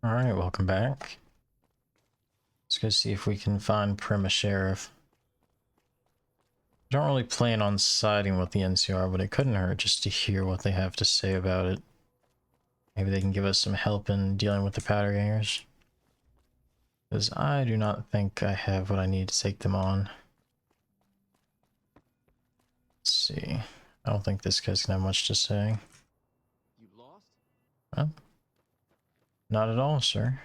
Alright, welcome back. Let's go see if we can find Primm a sheriff. I don't really plan on siding with the NCR, but it couldn't hurt just to hear what they have to say about it. Maybe they can give us some help in dealing with the powder gangers. Because I do not think I have what I need to take them on. Let's see. I don't think this guy's gonna have much to say. You lost? Huh? Not at all, sir.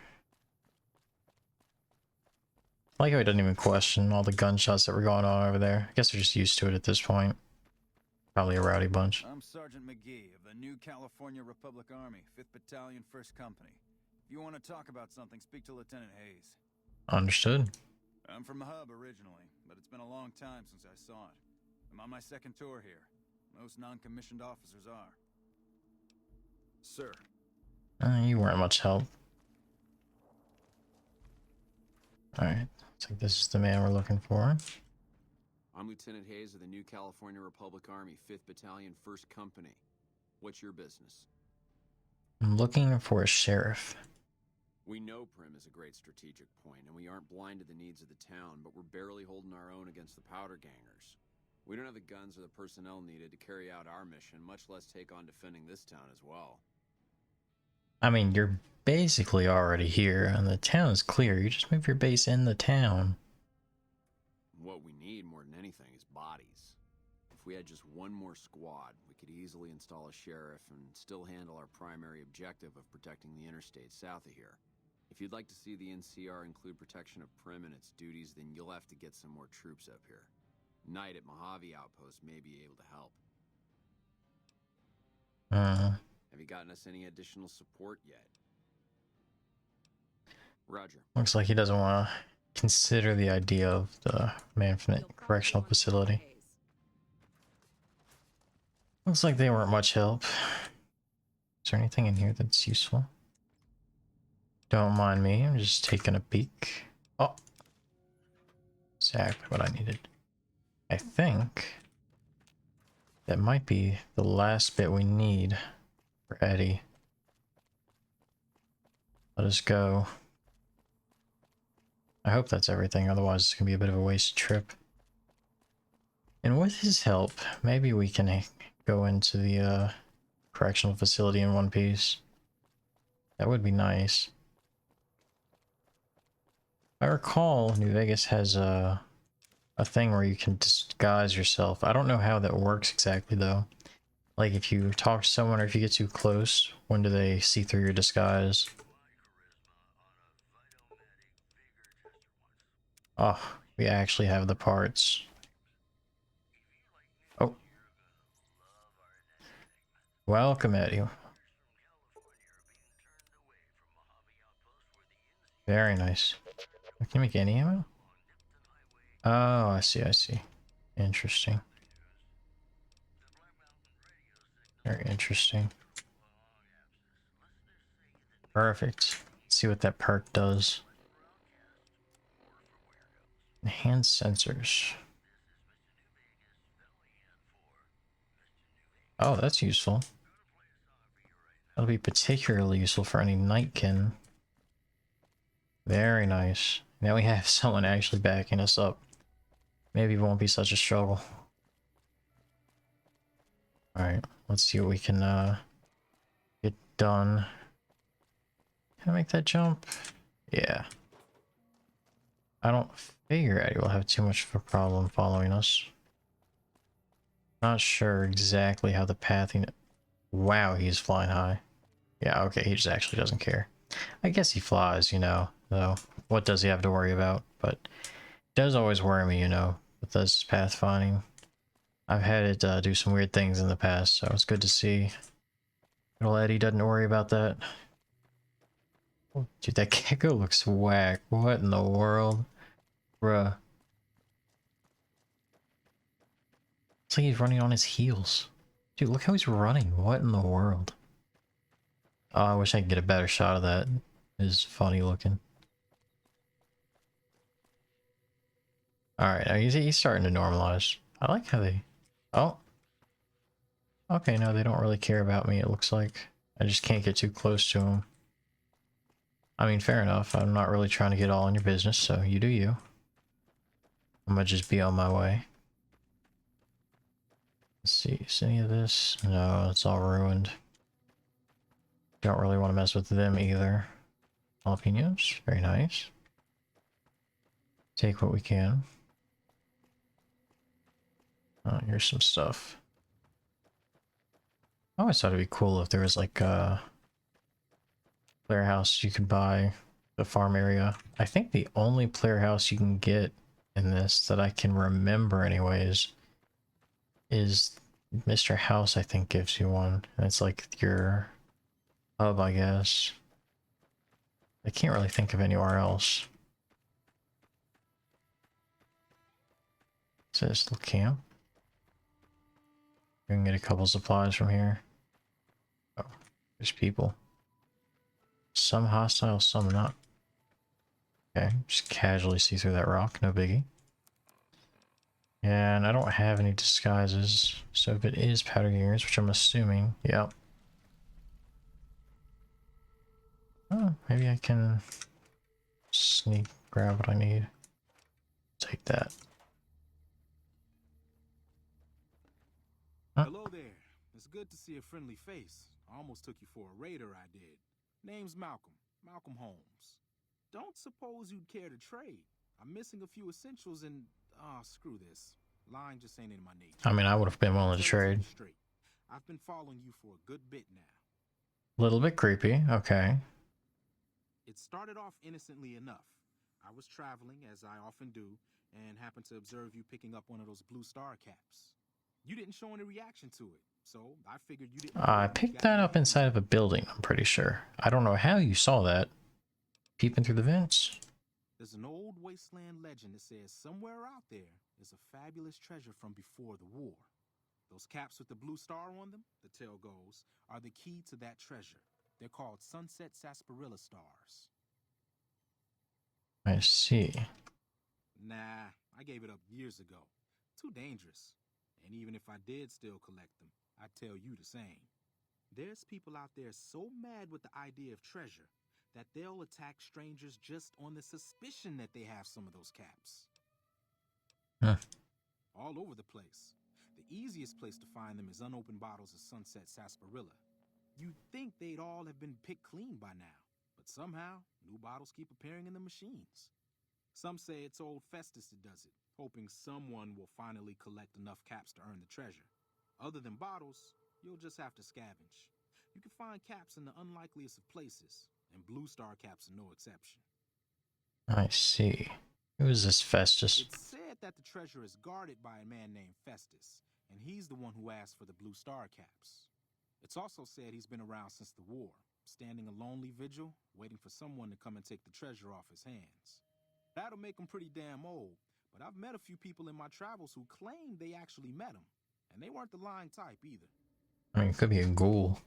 I like how he doesn't even question all the gunshots that were going on over there. I guess they're just used to it at this point. Probably a rowdy bunch. I'm Sergeant McGee of the New California Republic Army, 5th Battalion, 1st Company. If you want to talk about something, speak to Lieutenant Hayes. Understood. I'm from the hub originally, but it's been a long time since I saw it. I'm on my second tour here. Most non-commissioned officers are. Sir. You weren't much help. Alright, looks like this is the man we're looking for. I'm Lieutenant Hayes of the New California Republic Army, 5th Battalion, 1st Company. What's your business? I'm looking for a sheriff. We know Primm is a great strategic point, and we aren't blind to the needs of the town, but we're barely holding our own against the powder gangers. We don't have the guns or the personnel needed to carry out our mission, much less take on defending this town as well. I mean, you're basically already here, and the town is clear. You just move your base in the town. What we need more than anything is bodies. If we had just one more squad, we could easily install a sheriff and still handle our primary objective of protecting the interstate south of here. If you'd like to see the NCR include protection of Primm and its duties, then you'll have to get some more troops up here. Knight at Mojave Outpost may be able to help. Have you gotten us any additional support yet? Roger. Looks like he doesn't want to consider the idea of the man from the correctional facility. Looks like they weren't much help. Is there anything in here that's useful? Don't mind me, I'm just taking a peek. Oh, exactly what I needed. I think that might be the last bit we need for Eddie. Let us go. I hope that's everything, otherwise it's gonna be a bit of a wasted trip. And with his help, maybe we can go into the correctional facility in one piece. That would be nice. I recall New Vegas has a thing where you can disguise yourself. I don't know how that works exactly though. Like if you talk to someone or if you get too close, when do they see through your disguise? Oh, we actually have the parts. Oh. Welcome, Eddie. Very nice. Can you make any ammo? Oh, I see, I see. Interesting. Very interesting. Perfect. Let's see what that perk does. Enhanced sensors. Oh, that's useful. That'll be particularly useful for any nightkin. Very nice. Now we have someone actually backing us up. Maybe it won't be such a struggle. Alright, let's see what we can get done. Can I make that jump? Yeah. I don't figure Eddie will have too much of a problem following us. Not sure exactly how the pathing... Wow, he's flying high. Yeah, okay, he just actually doesn't care. I guess he flies, you know, though. What does he have to worry about? But it does always worry me, you know, with this pathfinding. I've had it do some weird things in the past, so it's good to see. Little Eddie doesn't worry about that. Oh, dude, that gecko looks whack. What in the world? Bruh. It's like he's running on his heels. Dude, look how he's running. What in the world? Oh, I wish I could get a better shot of that. It's funny looking. Alright, he's starting to normalize. I like how they... Oh. Okay, no, they don't really care about me, it looks like. I just can't get too close to him. I mean, fair enough. I'm not really trying to get all in your business, so you do you. I'm gonna just be on my way. Let's see, is any of this? No, it's all ruined. Don't really want to mess with them either. Jalapenos, very nice. Take what we can. Oh, here's some stuff. I always thought it'd be cool if there was like a player house you could buy, the farm area. I think the only player house you can get in this that I can remember anyways is Mr. House, I think, gives you one. And it's like your hub, I guess. I can't really think of anywhere else. Is this little camp? We can get a couple supplies from here. Oh, there's people. Some hostile, some not. Okay, just casually see through that rock, no biggie. And I don't have any disguises, so if it is powder gears, which I'm assuming, yep. Oh, maybe I can sneak grab what I need. Take that. Huh? Hello there. It's good to see a friendly face. I almost took you for a raider, I did. Name's Malcolm. Malcolm Holmes. Don't suppose you'd care to trade. I'm missing a few essentials and... screw this. Lying just ain't in my nature. I mean, I would have been willing to trade. Straight. I've been following you for a good bit now. Little bit creepy, okay. It started off innocently enough. I was traveling, as I often do, and happened to observe you picking up one of those blue star caps. You didn't show any reaction to it, so I figured you didn't... I picked that up inside of a building, I'm pretty sure. I don't know how you saw that. Peeping through the vents? There's an old wasteland legend that says somewhere out there is a fabulous treasure from before the war. Those caps with the blue star on them, the tale goes, are the key to that treasure. They're called sunset sarsaparilla stars. I see. Nah, I gave it up years ago. Too dangerous. And even if I did still collect them, I'd tell you the same. There's people out there so mad with the idea of treasure that they'll attack strangers just on the suspicion that they have some of those caps. Huh. All over the place. The easiest place to find them is unopened bottles of sunset sarsaparilla. You'd think they'd all have been picked clean by now, but somehow new bottles keep appearing in the machines. Some say it's old Festus that does it, hoping someone will finally collect enough caps to earn the treasure. Other than bottles, you'll just have to scavenge. You can find caps in the unlikeliest of places, and blue star caps are no exception. I see. Who is this Festus? It's said that the treasure is guarded by a man named Festus, and he's the one who asked for the blue star caps. It's also said he's been around since the war, standing a lonely vigil, waiting for someone to come and take the treasure off his hands. That'll make him pretty damn old, but I've met a few people in my travels who claim they actually met him, and they weren't the lying type either. I mean, it could be a ghoul.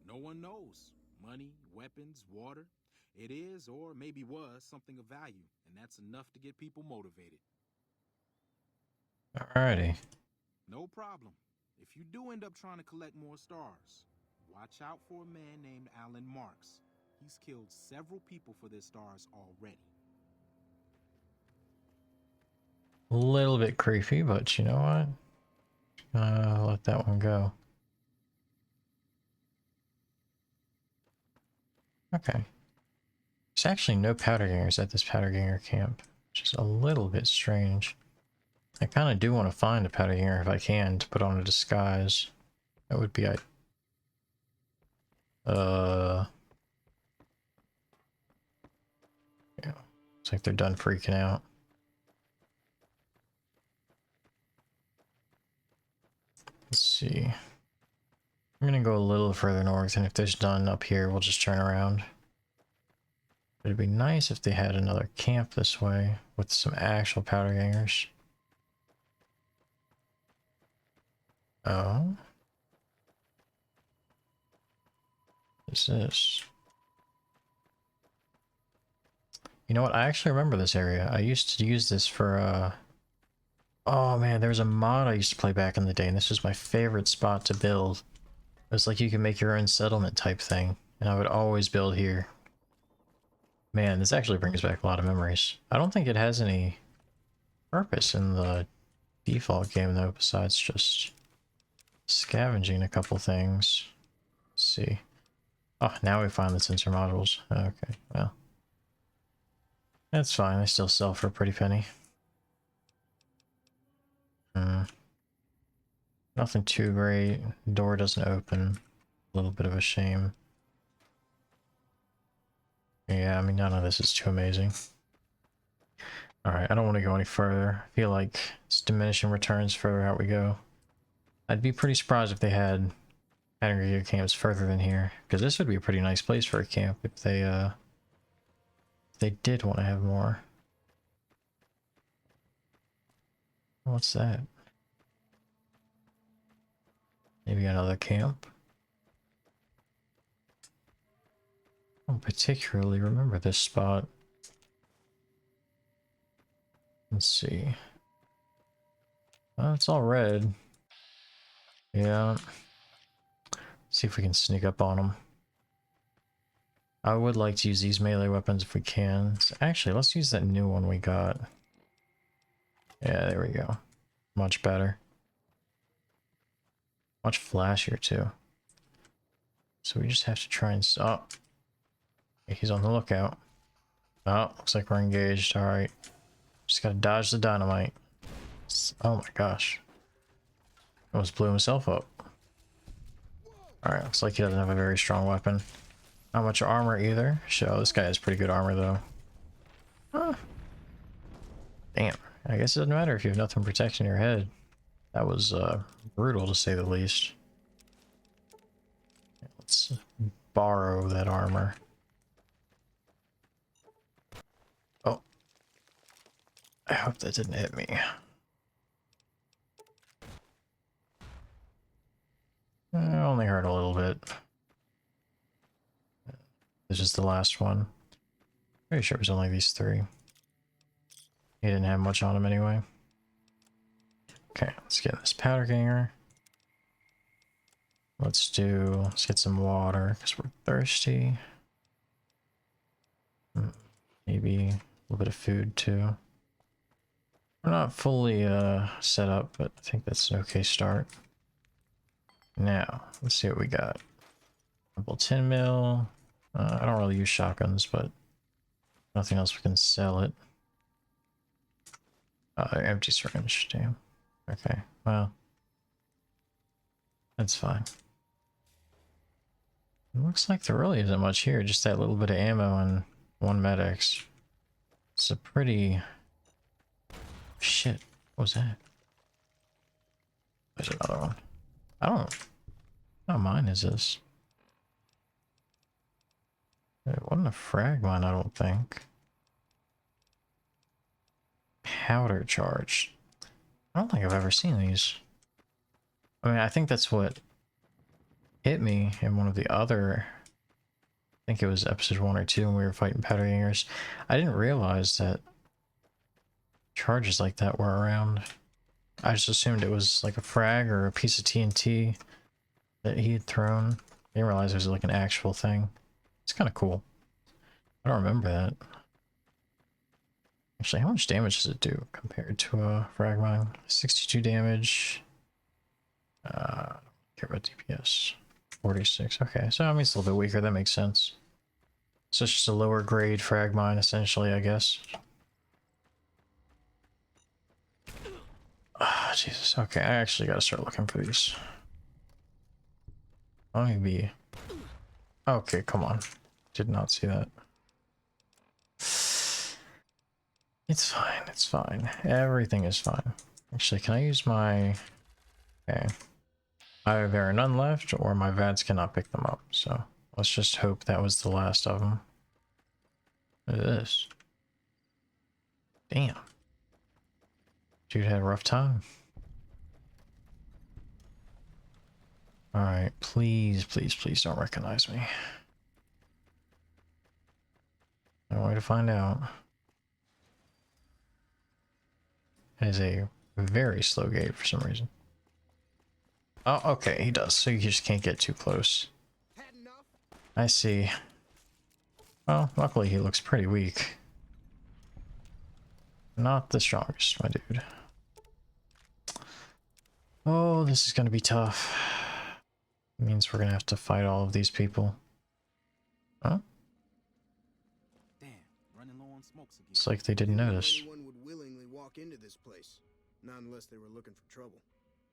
No one knows. Money, weapons, water. It is, or maybe was, something of value, and that's enough to get people motivated. Alrighty. No problem. If you do end up trying to collect more stars, watch out for a man named Alan Marks. He's killed several people for their stars already. A little bit creepy, but you know what? Let that one go. Okay. There's actually no powder gangers at this powder ganger camp, which is a little bit strange. I kind of do want to find a powder ganger if I can to put on a disguise. That would be yeah. Looks like they're done freaking out. Let's see. I'm gonna go a little further north, and if there's none up here, we'll just turn around. It'd be nice if they had another camp this way with some actual powder gangers. Oh. What's this? You know what? I actually remember this area. I used to use this for, oh man, there was a mod I used to play back in the day, and this was my favorite spot to build. It was like you can make your own settlement type thing. and I would always build here. Man, this actually brings back a lot of memories. I don't think it has any purpose in the default game though, besides just scavenging a couple things. Let's see. Oh, now we find the sensor modules. Okay, well. That's fine, they still sell for a pretty penny. Nothing too great. Door doesn't open. A little bit of a shame. Yeah, I mean, none of this is too amazing. Alright, I don't want to go any further. I feel like it's diminishing returns further out we go. I'd be pretty surprised if they had aggregate camps further than here, because this would be a pretty nice place for a camp if they did want to have more. What's that? Maybe another camp? I don't particularly remember this spot. Let's see. Oh, it's all red. Yeah. See if we can sneak up on them. I would like to use these melee weapons if we can. So actually, let's use that new one we got. Yeah, there we go. Much better. Much flashier, too. So we just have to try and... Oh! He's on the lookout. Oh, looks like we're engaged. Alright. Just gotta dodge the dynamite. Oh my gosh. Almost blew himself up. Alright, looks like he doesn't have a very strong weapon. Not much armor either. So this guy has pretty good armor though. Huh. Damn. I guess it doesn't matter if you have nothing protecting your head. That was brutal to say the least. Let's borrow that armor. Oh. I hope that didn't hit me. I only hurt a little bit. This is the last one. Pretty sure it was only these three. He didn't have much on him anyway. Okay, let's get this powder ganger. Let's get some water because we're thirsty. Maybe a little bit of food too. We're not fully set up, but I think that's an okay start. Now, let's see what we got. Couple 10 mil. I don't really use shotguns, but nothing else we can sell it. Empty syringe, damn. Okay, well, that's fine. It looks like there really isn't much here, just that little bit of ammo and one med-X. It's a pretty... Shit, what was that? There's another one. I don't... How mine is this? It wasn't a frag mine, I don't think. Powder charge. I don't think I've ever seen these. I mean, I think that's what hit me in one of the other... I think it was episode 1 or 2 when we were fighting powder gangers. I didn't realize that charges like that were around. I just assumed it was like a frag or a piece of TNT that he had thrown. I didn't realize it was like an actual thing. It's kind of cool. I don't remember that. Actually, how much damage does it do compared to a frag mine? 62 damage. Care about DPS. 46. Okay, so I mean it's a little bit weaker. That makes sense. So it's just a lower grade frag mine, essentially, I guess. Ah, Jesus. Okay, I actually gotta start looking for these. Let me be... Okay, come on. Did not see that. It's fine, it's fine. Everything is fine. Actually, can I use my... Okay. Either there are none left, or my VADs cannot pick them up, so let's just hope that was the last of them. Look at this. Damn. Dude had a rough time. Alright, please, please, please don't recognize me. No way to find out. It is a very slow gate for some reason. Oh, okay, he does, so you just can't get too close. Had enough? I see. Well, luckily he looks pretty weak. Not the strongest, my dude. Oh, this is gonna be tough. It means we're gonna have to fight all of these people. Huh? Damn, running low on smokes again. It's like they didn't notice. Anyone would willingly walk into this place, not unless they were looking for trouble.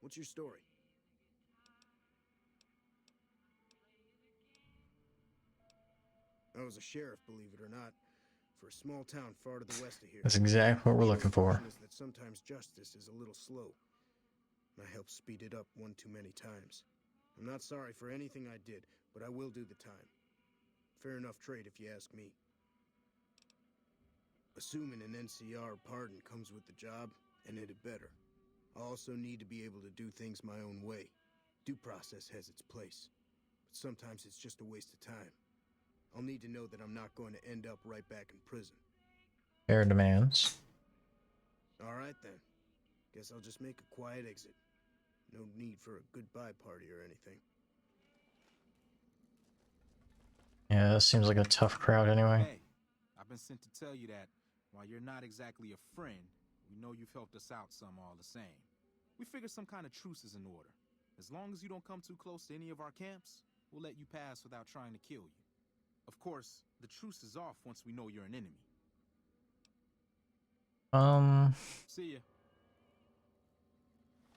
What's your story? I was a sheriff, believe it or not, for a small town far to the west of here. That's exactly what we're looking for. That sometimes justice is a little slow. I helped speed it up one too many times. I'm not sorry for anything I did, but I will do the time. Fair enough trade if you ask me. Assuming an NCR pardon comes with the job, and it had better. I also need to be able to do things my own way. Due process has its place, but sometimes it's just a waste of time. I'll need to know that I'm not going to end up right back in prison. Fair demands. All right then. Guess I'll just make a quiet exit. No need for a goodbye party or anything. Yeah, that seems like a tough crowd anyway. Hey, I've been sent to tell you that while you're not exactly a friend, we know you've helped us out some all the same. We figured some kind of truce is in order. As long as you don't come too close to any of our camps, we'll let you pass without trying to kill you. Of course, the truce is off once we know you're an enemy. See ya.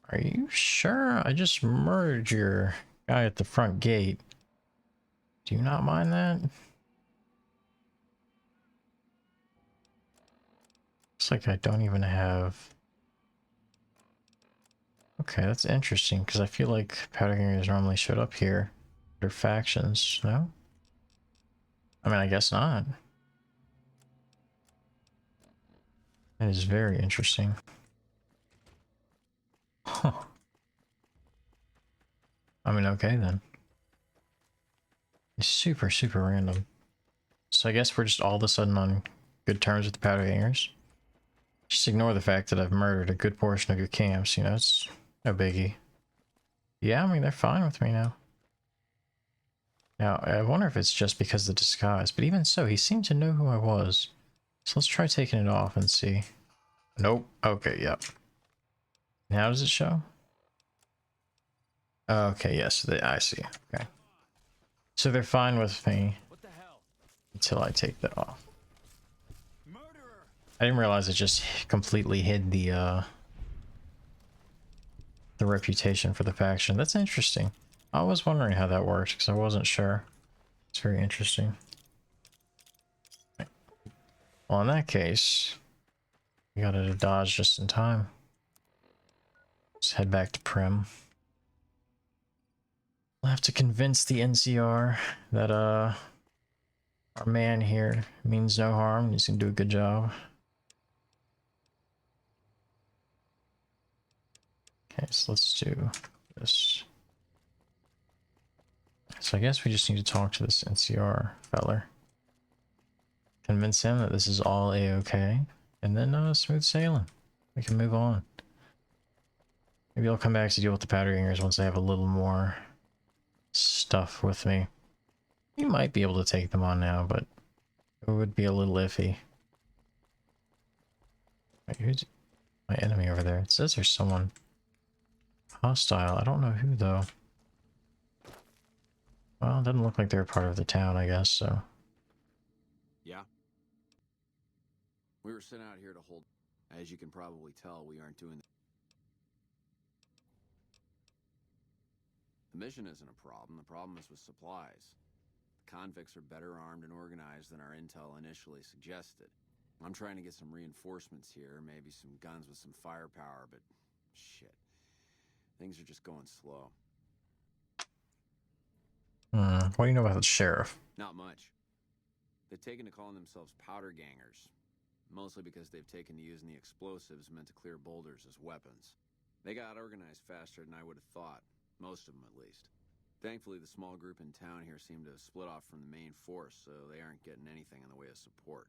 Are you sure? I just murdered your guy at the front gate. Do you not mind that? Looks like I don't even have... Okay, that's interesting, because I feel like powder gangers normally showed up here. Their factions, no? I mean, I guess not. That is very interesting. Huh. I mean, okay then. It's super, super random. So I guess we're just all of a sudden on good terms with the powder gangers. Just ignore the fact that I've murdered a good portion of your camps, you know, it's no biggie. Yeah, I mean, they're fine with me now. Now, I wonder if it's just because of the disguise, but even so, he seemed to know who I was. So let's try taking it off and see. Nope. Okay, yep. Now does it show? Okay, yes, I see. Okay. So they're fine with me until I take that off. I didn't realize it just completely hid the reputation for the faction. That's interesting. I was wondering how that worked because I wasn't sure. It's very interesting. Well, in that case, we got to dodge just in time. Let's head back to Primm. We'll have to convince the NCR that our man here means no harm. He's gonna do a good job. Okay, so let's do this. So I guess we just need to talk to this NCR feller. Convince him that this is all a-okay. And then smooth sailing. We can move on. Maybe I'll come back to deal with the powder gangers once I have a little more stuff with me. You might be able to take them on now, but it would be a little iffy. Wait, who's my enemy over there? It says there's someone hostile. I don't know who though. Well, it doesn't look like they're part of the town, I guess, so. Yeah. We were sent out here to hold... As you can probably tell, we aren't doing... The mission isn't a problem. The problem is with supplies. The convicts are better armed and organized than our intel initially suggested. I'm trying to get some reinforcements here, maybe some guns with some firepower, but... shit. Things are just going slow. What do you know about the sheriff? Not much. They've taken to calling themselves powder gangers. Mostly because they've taken to using the explosives meant to clear boulders as weapons. They got organized faster than I would have thought. Most of them, at least. Thankfully, the small group in town here seem to have split off from the main force, so they aren't getting anything in the way of support.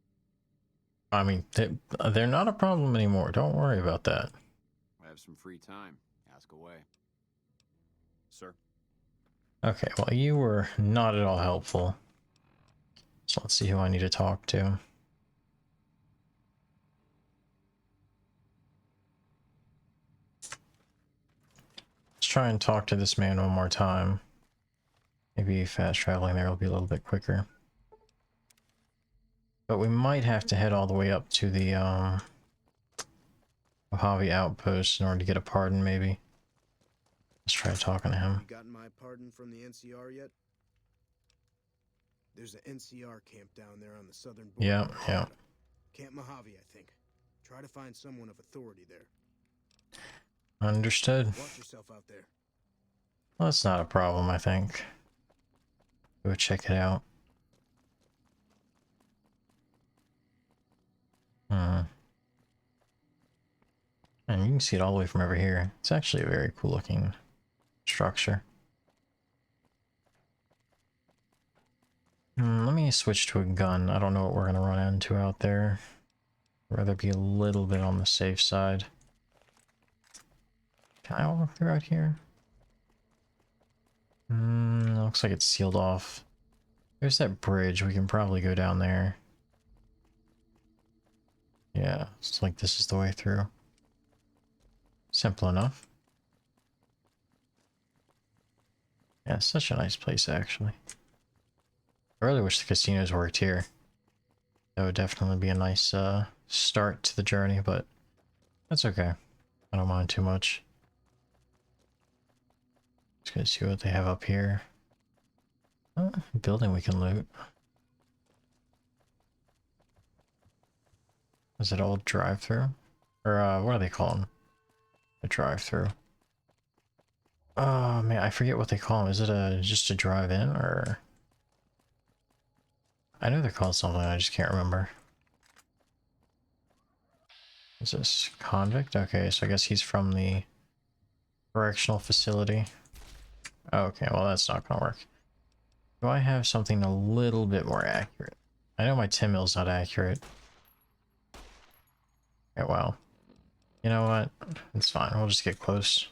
I mean, they're not a problem anymore. Don't worry about that. I have some free time. Ask away. Sir? Okay, well, you were not at all helpful. So let's see who I need to talk to. Let's try and talk to this man one more time. Maybe fast traveling there will be a little bit quicker. But we might have to head all the way up to the Mojave outpost in order to get a pardon, maybe. Let's try talking to him. You gotten my pardon from the NCR yet? There's an NCR camp down there on the southern border. Yeah, of yeah. Nevada. Camp Mojave, I think. Try to find someone of authority there. Understood. Watch yourself out there. Well, that's not a problem, I think. Go check it out. And you can see it all the way from over here. It's actually a very cool looking structure. Let me switch to a gun. I don't know what we're gonna run into out there. I'd rather be a little bit on the safe side. Can I walk through out here? Looks like it's sealed off. There's that bridge. We can probably go down there. Yeah, it's like this is the way through. Simple enough. Yeah, it's such a nice place, actually. I really wish the casinos worked here. That would definitely be a nice start to the journey, but that's okay. I don't mind too much. Just gonna see what they have up here. Oh, building we can loot. Is it all drive-through? Or what do they call them? A drive-through. Oh man, I forget what they call them. Is it just a drive-in or? I know they're called something, I just can't remember. Is this convict? Okay, so I guess he's from the correctional facility. Okay, well that's not gonna work. Do I have something a little bit more accurate? I know my 10 mil's not accurate. Yeah, well. You know what? It's fine, we'll just get close.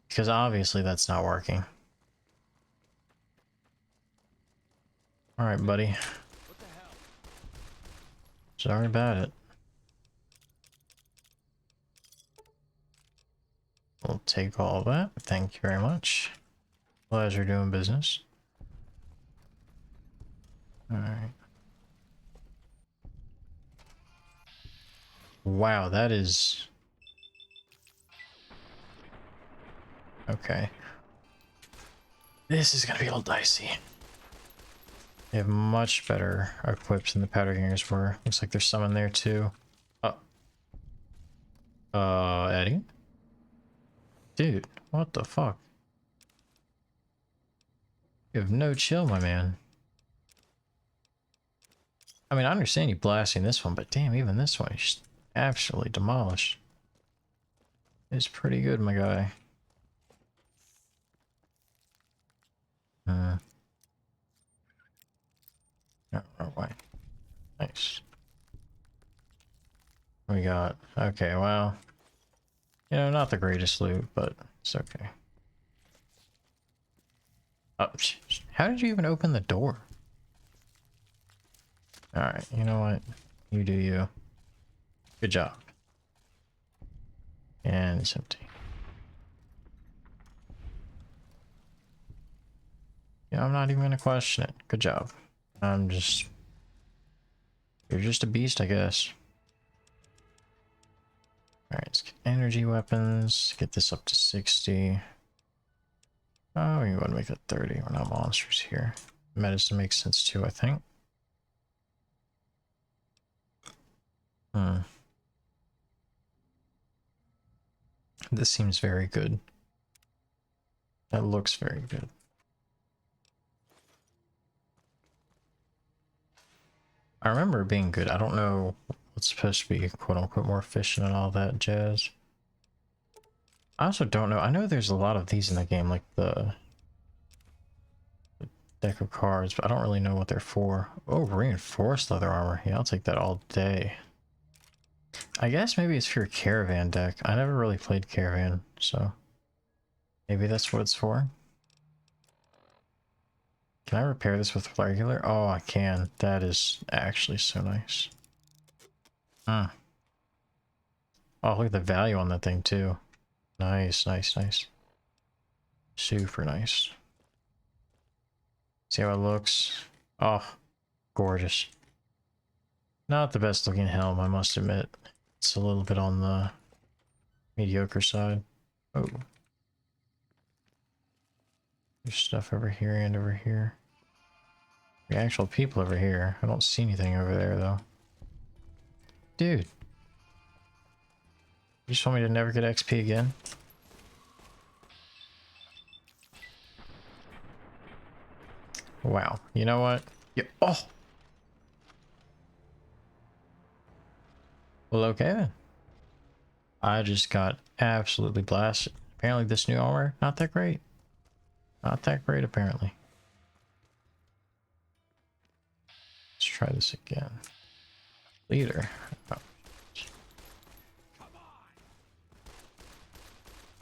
Because obviously that's not working. Alright, buddy. What the hell? Sorry about it. We'll take all that. Thank you very much. Pleasure doing business. Alright. Wow, that is... Okay. This is gonna be a little dicey. They have much better equipped than the powder gangers were. Looks like there's some in there too. Eddie? Dude, what the fuck? You have no chill, my man. I mean, I understand you blasting this one, but damn, even this one is just absolutely demolished. It's pretty good, my guy. Oh, way. Nice. We got, okay, well, you know, not the greatest loot, but it's okay. Oh, how did you even open the door? Alright, you know what? You do you. Good job. And it's empty. Yeah, I'm not even gonna question it. Good job. I'm just... You're just a beast, I guess. Alright, let's get energy weapons. Get this up to 60. Oh, you want to make that 30. We're not monsters here. Medicine makes sense too, I think. This seems very good. That looks very good. I remember it being good. I don't know what's supposed to be quote-unquote more efficient and all that jazz. I also don't know. I know there's a lot of these in the game, like the deck of cards, but I don't really know what they're for. Oh, reinforced leather armor. Yeah, I'll take that all day. I guess maybe it's for your caravan deck. I never really played caravan, so maybe that's what it's for. Can I repair this with regular? Oh, I can. That is actually so nice. Hmm. Oh, look at the value on that thing too. Nice, nice, nice. Super nice. See how it looks? Oh, gorgeous. Not the best looking helm, I must admit. It's a little bit on the mediocre side. Oh. There's stuff over here and over here. The actual people over here. I don't see anything over there though. Dude. You just want me to never get XP again? Wow. You know what? Yeah. Oh! Well, okay then. I just got absolutely blasted. Apparently this new armor, not that great. Not that great, apparently. Let's try this again. Leader. Oh.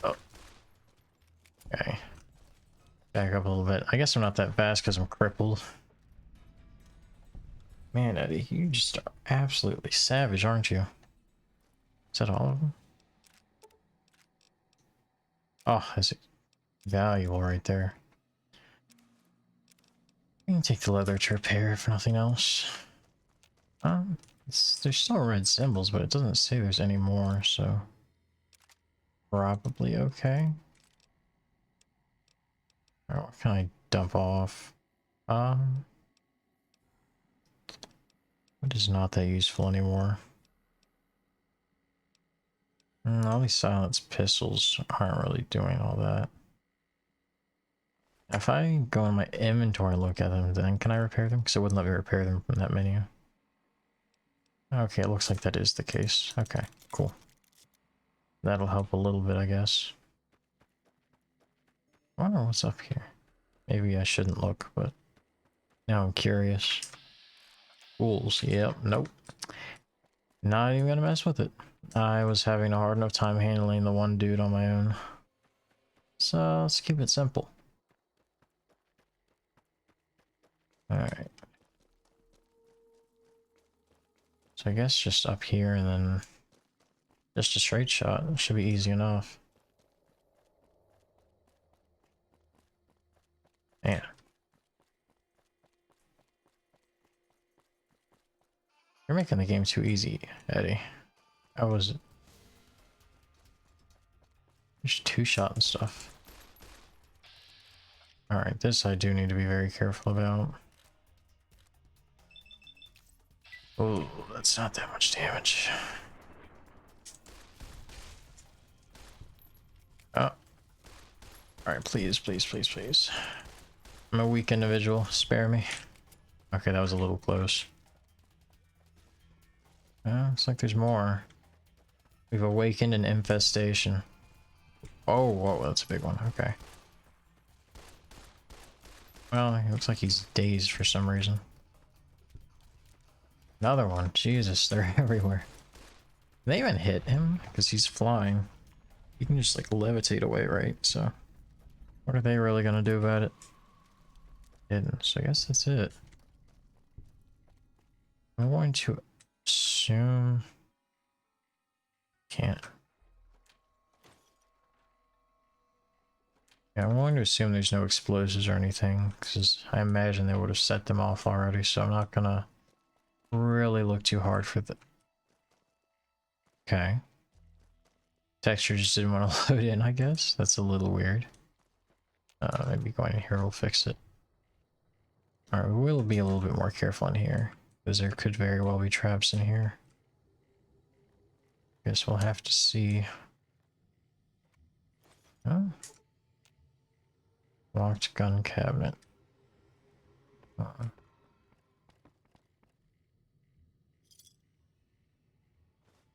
Oh. Okay. Back up a little bit. I guess I'm not that fast because I'm crippled. Man, Eddie, you just are absolutely savage, aren't you? Is that all of them? Oh, that's valuable right there. I can take the leather to repair if nothing else. There's still red symbols, but it doesn't say there's any more, so probably okay. Alright, what can I dump off? What is not that useful anymore? All these silenced pistols aren't really doing all that. If I go in my inventory and look at them, then can I repair them? Because it wouldn't let me repair them from that menu. Okay, it looks like that is the case. Okay, cool. That'll help a little bit, I guess. I wonder what's up here. Maybe I shouldn't look, but now I'm curious. Fools, yep, nope. Not even gonna mess with it. I was having a hard enough time handling the one dude on my own. So let's keep it simple. Alright. So I guess just up here and then just a straight shot. It should be easy enough. Man. You're making the game too easy, Eddie. I was just two-shot and stuff. Alright, this I do need to be very careful about. Oh, that's not that much damage. Oh. Alright, please, please, please, please. I'm a weak individual. Spare me. Okay, that was a little close. Looks like there's more. We've awakened an infestation. Oh, whoa, that's a big one. Okay. Well, it looks like he's dazed for some reason. Another one. Jesus, they're everywhere. They even hit him because he's flying. You can just like levitate away, right? So what are they really gonna do about it? Didn't. So I guess that's it. I'm going to assume can't. Yeah, I'm going to assume there's no explosives or anything because I imagine they would have set them off already, so I'm not gonna really look too hard for the okay. Texture just didn't want to load in, I guess. That's a little weird. Maybe going in here will fix it. Alright, we will be a little bit more careful in here, because there could very well be traps in here. Guess we'll have to see. Oh. Locked gun cabinet.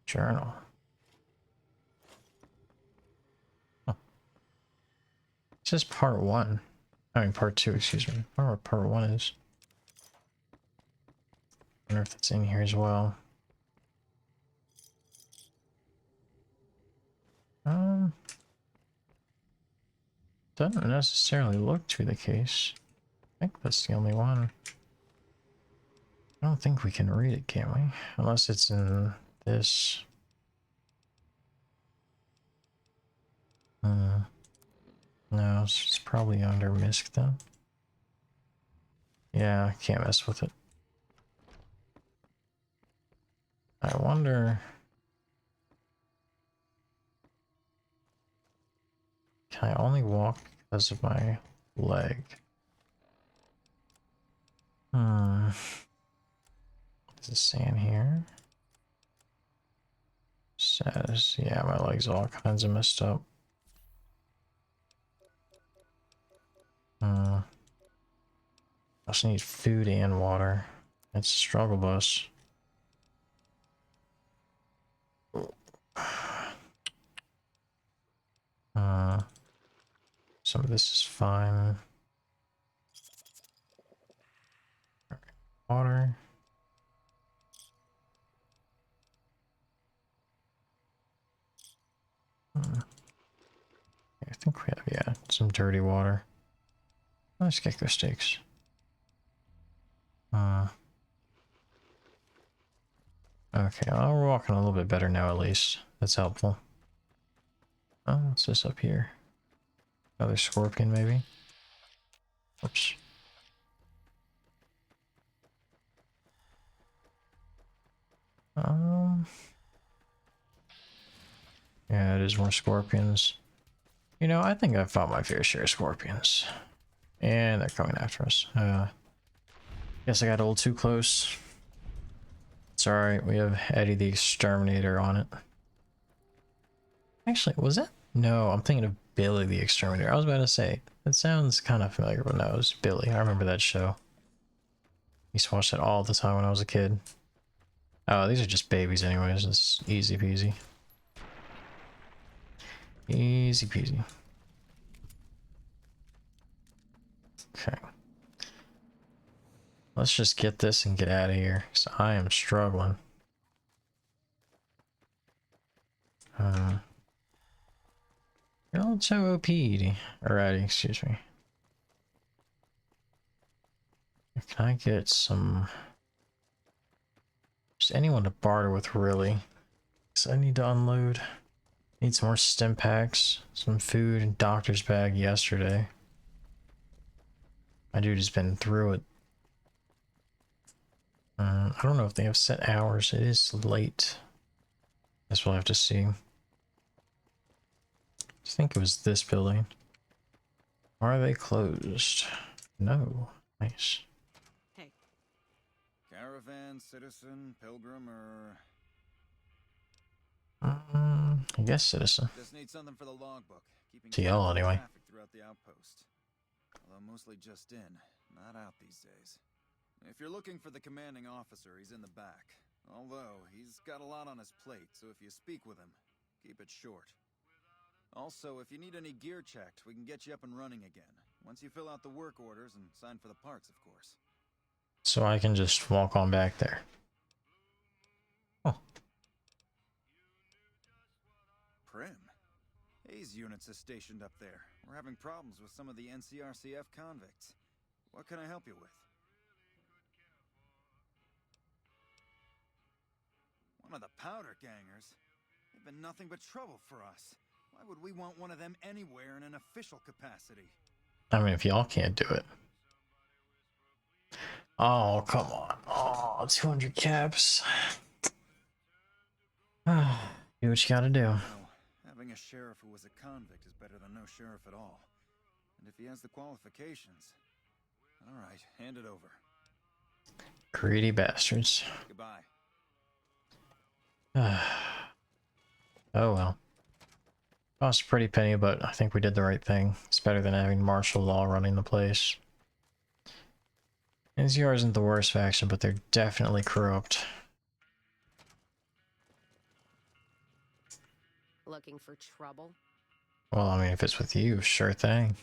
Journal. Huh. It says part 1. I mean part 2, excuse me. I wonder what part 1 is. I wonder if it's in here as well. Doesn't necessarily look to be the case. I think that's the only one. I don't think we can read it, can we? Unless it's in this. No, it's probably under MISC then. Yeah, can't mess with it. I wonder... Can I only walk because of my leg? Does it say in here? Says, yeah, my leg's all kinds of messed up. I also need food and water. It's a struggle bus. Some of this is fine. Water. I think we have, yeah, some dirty water. Nice gecko steaks. Okay, well, we're walking a little bit better now at least. That's helpful. Oh, what's this up here? Another scorpion, maybe? Oops. Yeah, it is more scorpions. You know, I think I've fought my fair share of scorpions. And they're coming after us. Guess I got a little too close. It's alright, we have Eddie the Exterminator on it. Actually, was that? No, I'm thinking of Billy the Exterminator. I was about to say, that sounds kind of familiar, but no, it was Billy. I remember that show. I used to watch that all the time when I was a kid. Oh, these are just babies anyways. It's easy peasy. Easy peasy. Okay. Let's just get this and get out of here, because I am struggling. You're a little too OP'd. Alrighty, excuse me. Can I get some... Just anyone to barter with, really. Because I need to unload. Need some more stim packs, some food, and doctor's bag yesterday. My dude has been through it. I don't know if they have set hours. It is late. Guess we'll have to see. I think it was this building. Are they closed? No. Nice. Hey. Caravan, citizen, pilgrim, or... I guess citizen. Just need something for the logbook. Keeping TL anyway. traffic throughout the outpost. Although mostly just in, not out these days. If you're looking for the commanding officer, he's in the back. Although, he's got a lot on his plate, so if you speak with him, keep it short. Also, if you need any gear checked, we can get you up and running again. Once you fill out the work orders and sign for the parts, of course. So I can just walk on back there. Oh. Primm. Hayes units is stationed up there. We're having problems with some of the NCRCF convicts. What can I help you with? One of the powder gangers? They've been nothing but trouble for us. Why would we want one of them anywhere in an official capacity? I mean, if y'all can't do it. Oh, come on. Oh, 200 caps. Do what you gotta do. No, having a sheriff who was a convict is better than no sheriff at all. And if he has the qualifications... Alright, hand it over. Greedy bastards. Goodbye. Oh well. Cost a pretty penny, but I think we did the right thing. It's better than having martial law running the place. NCR isn't the worst faction, but they're definitely corrupt. Looking for trouble? Well, I mean, if it's with you, sure thing.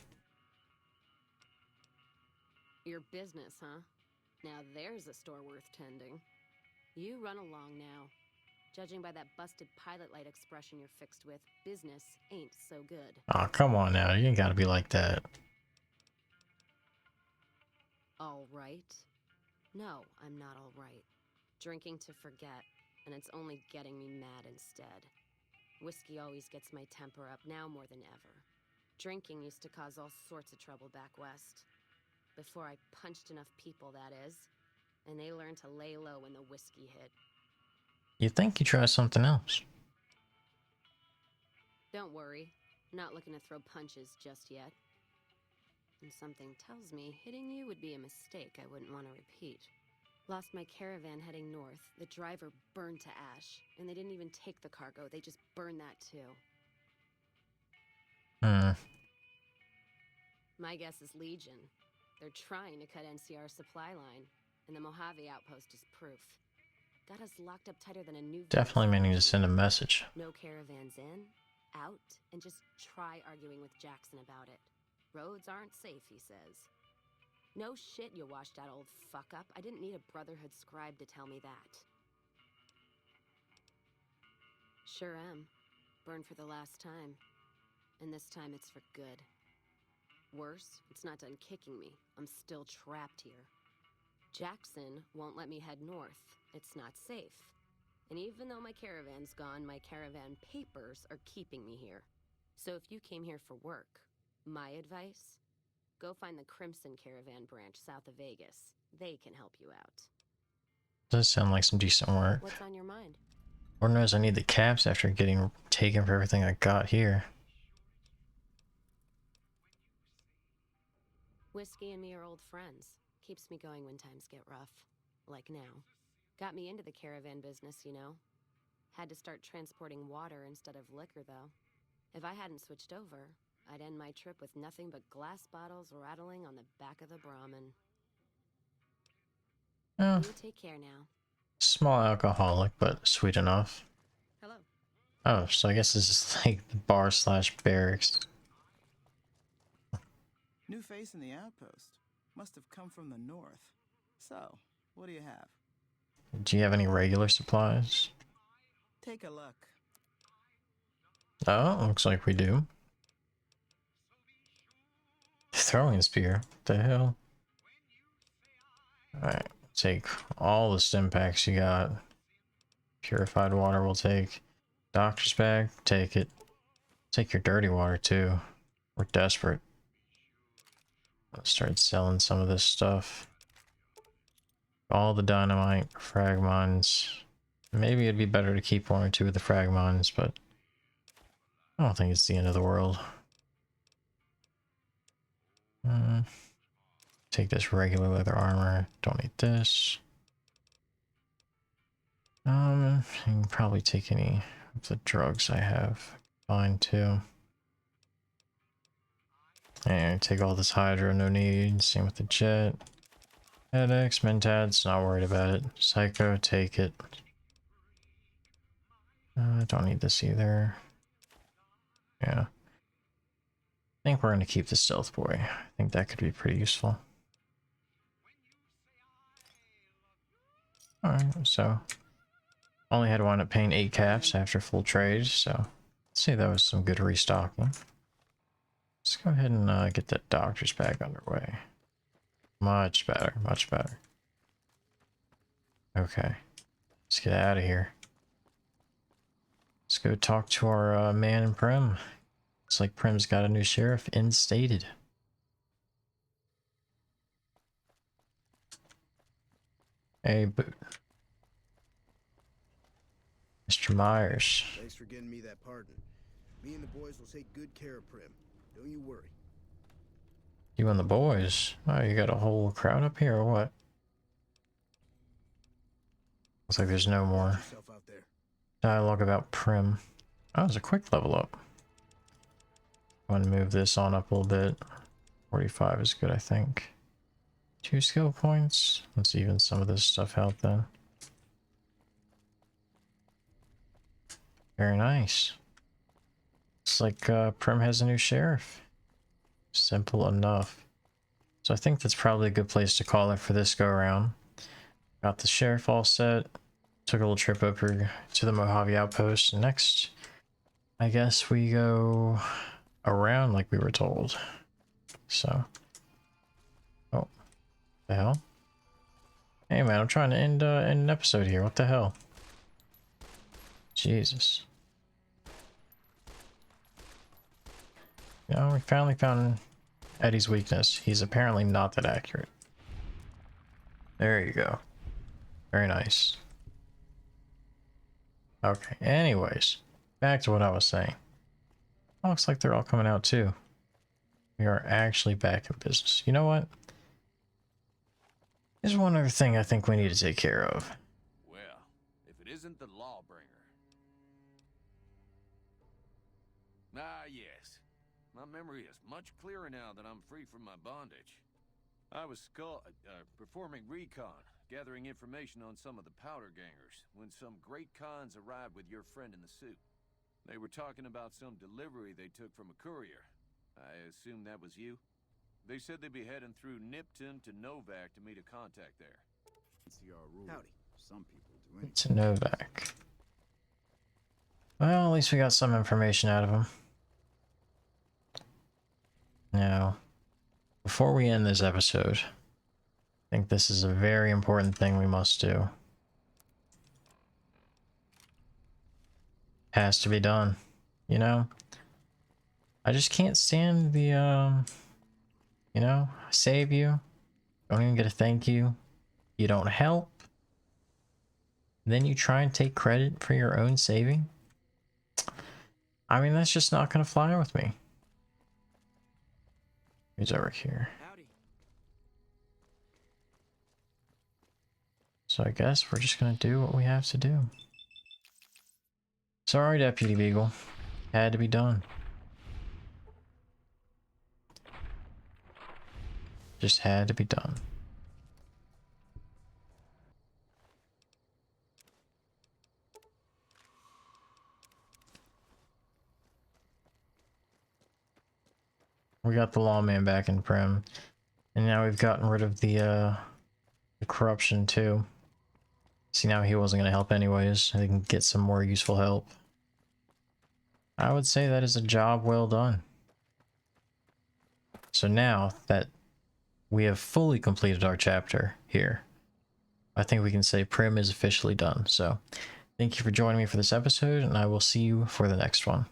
Your business, huh? Now there's a store worth tending. You run along now. Judging by that busted pilot light expression you're fixed with, business ain't so good. Oh, come on now. You ain't gotta be like that. All right? No, I'm not all right. Drinking to forget, and it's only getting me mad instead. Whiskey always gets my temper up, now more than ever. Drinking used to cause all sorts of trouble back west. Before I punched enough people, that is. And they learned to lay low when the whiskey hit. You think you try something else? Don't worry, not looking to throw punches just yet. And something tells me hitting you would be a mistake I wouldn't want to repeat. Lost my caravan heading north. The driver burned to ash. And they didn't even take the cargo, they just burned that too. My guess is Legion. They're trying to cut NCR's supply line, and the Mojave outpost is proof. Got us locked up tighter than a new... Definitely may need to send a message. No caravans in, out, and just try arguing with Jackson about it. Roads aren't safe, he says. No shit, you washed out old fuck-up. I didn't need a Brotherhood scribe to tell me that. Sure am. Burned for the last time. And this time it's for good. Worse, it's not done kicking me. I'm still trapped here. Jackson won't let me head north. It's not safe. And even though my caravan's gone, my caravan papers are keeping me here. So if you came here for work, my advice? Go find the Crimson Caravan branch south of Vegas. They can help you out. Does sound like some decent work. What's on your mind? Lord knows I need the caps after getting taken for everything I got here. Whiskey and me are old friends. Keeps me going when times get rough. Like now. Got me into the caravan business, you know. Had to start transporting water instead of liquor, though. If I hadn't switched over, I'd end my trip with nothing but glass bottles rattling on the back of the Brahmin. Oh, You take care now. small alcoholic, but sweet enough. Hello. Oh, so I guess this is like the bar slash barracks. New face in the outpost. Must have come from the north. So, what do you have? Do you have any regular supplies? Take a look. Oh, looks like we do. Throwing spear. What the hell? Alright, take all the stim packs you got. Purified water we'll take. Doctor's bag, take it. Take your dirty water too. We're desperate. Let's start selling some of this stuff. All the dynamite, frag mines. Maybe it'd be better to keep one or two of the frag mines, but I don't think it's the end of the world. Take this regular leather armor. Don't need this. You can probably take any of the drugs I have. Fine too. And take all this hydro, no need. Same with the jet. Headaches, Mentats, not worried about it. Psycho, take it. Don't need this either. Yeah. I think we're going to keep the stealth boy. I think that could be pretty useful. Alright, so only had to wind up paying 8 caps after full trade, so let's see, that was some good restocking. Let's go ahead and get that doctor's bag underway. Much better, much better. Okay, let's get out of here. Let's go talk to our man in Primm. Looks like Primm's got a new sheriff instated. Hey, Mr. Myers. Thanks for getting me that pardon. Me and the boys will take good care of Primm. Don't you worry. You and the boys? Oh, you got a whole crowd up here or what? Looks like there's no more Yourself out there. dialogue about Primm. Oh, it was a quick level up. I want to move this on up a little bit. 45 is good, I think. 2 skill points. Let's even some of this stuff out then. Very nice. Looks like Primm has a new sheriff. Simple enough. So I think that's probably a good place to call it for this go around. Got the sheriff all set. Took a little trip over to the Mojave outpost. Next, I guess we go around like we were told. So, oh, The hell? Hey man, I'm trying to end an episode here. What the hell? Jesus. You know, we finally found Eddie's weakness. He's apparently not that accurate. There you go. Very nice. Okay, anyways. Back to what I was saying. Looks like they're all coming out too. We are actually back in business. You know what? There's one other thing I think we need to take care of. Well, if it isn't the Lawbringer. Ah, yes. My memory is much clearer now that I'm free from my bondage. I was performing recon, gathering information on some of the powder gangers, when some great cons arrived with your friend in the suit. They were talking about some delivery they took from a courier. I assume that was you? They said they'd be heading through Nipton to Novak to meet a contact there. Howdy. Some people do anything. To Novak. Well, at least we got some information out of him. Now, before we end this episode, I think this is a very important thing we must do. Has to be done. You know? I just can't stand the, you know, I save you. Don't even get a thank you. You don't help. Then you try and take credit for your own saving. I mean, that's just not gonna fly with me. Who's over here? Howdy. So I guess we're just gonna do what we have to do. Sorry, Deputy Beagle. Had to be done. Just had to be done. We got the lawman back in Primm, and now we've gotten rid of the corruption too. See, now he wasn't going to help anyways. I can get some more useful help. I would say that is a job well done. So now that we have fully completed our chapter here, I think we can say Primm is officially done. So thank you for joining me for this episode, and I will see you for the next one.